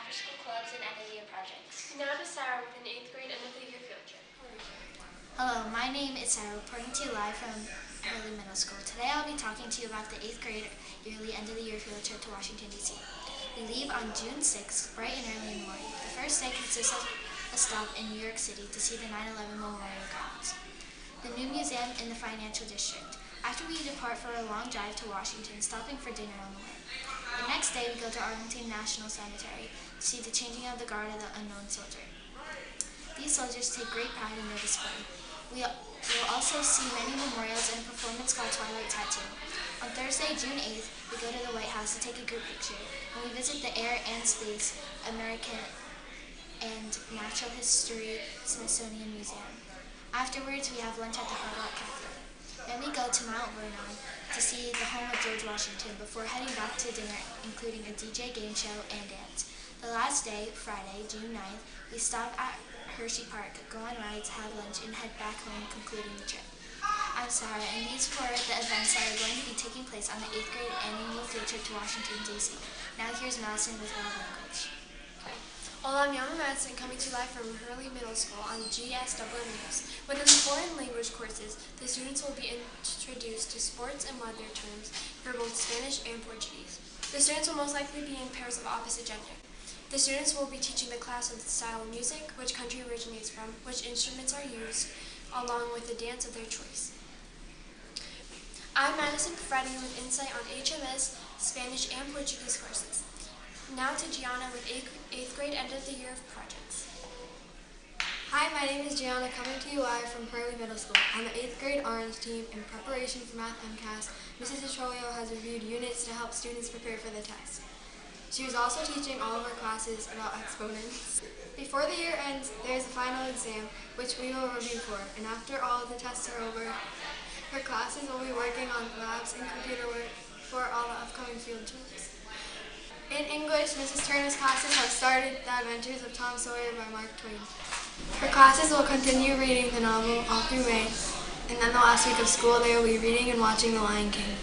after-school clubs, and end-of-the-year projects. Now to Sarah with an 8th grade end-of-the-year field trip. Hello, my name is Sarah, reporting to you live from Hurley Middle School. Today I'll be talking to you about the 8th grade yearly end-of-the-year field trip to Washington, D.C. We leave on June 6th, bright and early in the morning. The first day consists of a stop in New York City to see the 9/11 Memorial Grounds, the new museum in the financial district. After we depart for a long drive to Washington, stopping for dinner on the way. The next day we go to Arlington National Cemetery to see the changing of the guard of the unknown soldier. These soldiers take great pride in their display. We will also see many memorials and a performance called Twilight Tattoo. On Thursday, June 8th, we go to the White House to take a group picture, and we visit the Air and Space American and Natural History Smithsonian Museum. Afterwards, we have lunch at the Hurley Cafe. Then we go to Mount Vernon to see the home of George Washington before heading back to dinner, including a DJ game show and dance. The last day, Friday, June 9th, we stop at Hershey Park, go on rides, have lunch, and head back home, concluding the trip. I'm Sarah, and these were the events that are going to be taking place on the 8th grade annual field trip to Washington, D.C. Now here's Madison with world language. Hola, mi nombre es Madison, coming to you live from Hurley Middle School on GSDoubleM News. Within the foreign language courses, the students will be introduced to sports and weather terms for both Spanish and Portuguese. The students will most likely be in pairs of opposite gender. The students will be teaching the class of the style of music, which country originates from, which instruments are used, along with the dance of their choice. I'm Madison providing you with insight on HMS, Spanish, and Portuguese courses. Now to Gianna with 8th grade end-of-the-year projects. Hi, my name is Gianna, coming to you live from Hurley Middle School. On the 8th grade Orange team, in preparation for Math MCAS, Mrs. Detroyo has reviewed units to help students prepare for the test. She was also teaching all of our classes about exponents. Before the year ends, there is a final exam, which we will review for, and after all of the tests are over, her classes will be working on labs and computer work for all the upcoming field trips. In English, Mrs. Turner's classes have started The Adventures of Tom Sawyer by Mark Twain. Her classes will continue reading the novel all through May, and then the last week of school they will be reading and watching The Lion King.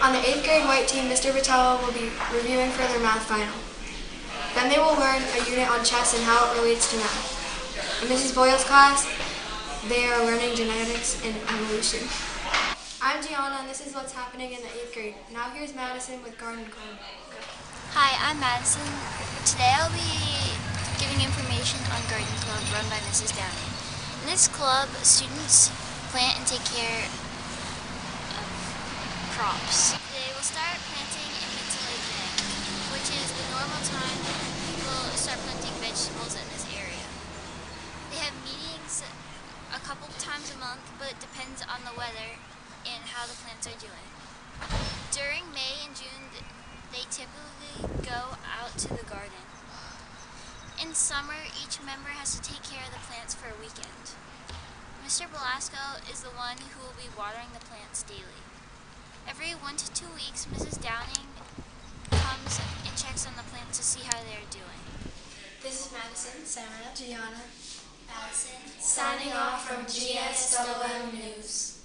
On the 8th grade white team, Mr. Vitello will be reviewing for their math final. Then they will learn a unit on chess and how it relates to math. In Mrs. Boyle's class, they are learning genetics and evolution. I'm Gianna, and this is what's happening in the 8th grade. Now here's Madison with Garden Club. Hi, I'm Madison. Today I'll be giving information on Garden Club run by Mrs. Downing. In this club, students plant and take care of crops. They will start planting in mid to late May, which is the normal time people start planting vegetables in this area. They have meetings a couple times a month, but it depends on the weather and how the plants are doing. During May and June, they typically go out to the garden. In summer, each member has to take care of the plants for a weekend. Mr. Velasco is the one who will be watering the plants daily. Every 1 to 2 weeks, Mrs. Downing comes and checks on the plants to see how they're doing. This is Madison, Sarah, Gianna, Madison, signing off from GSDoubleM News.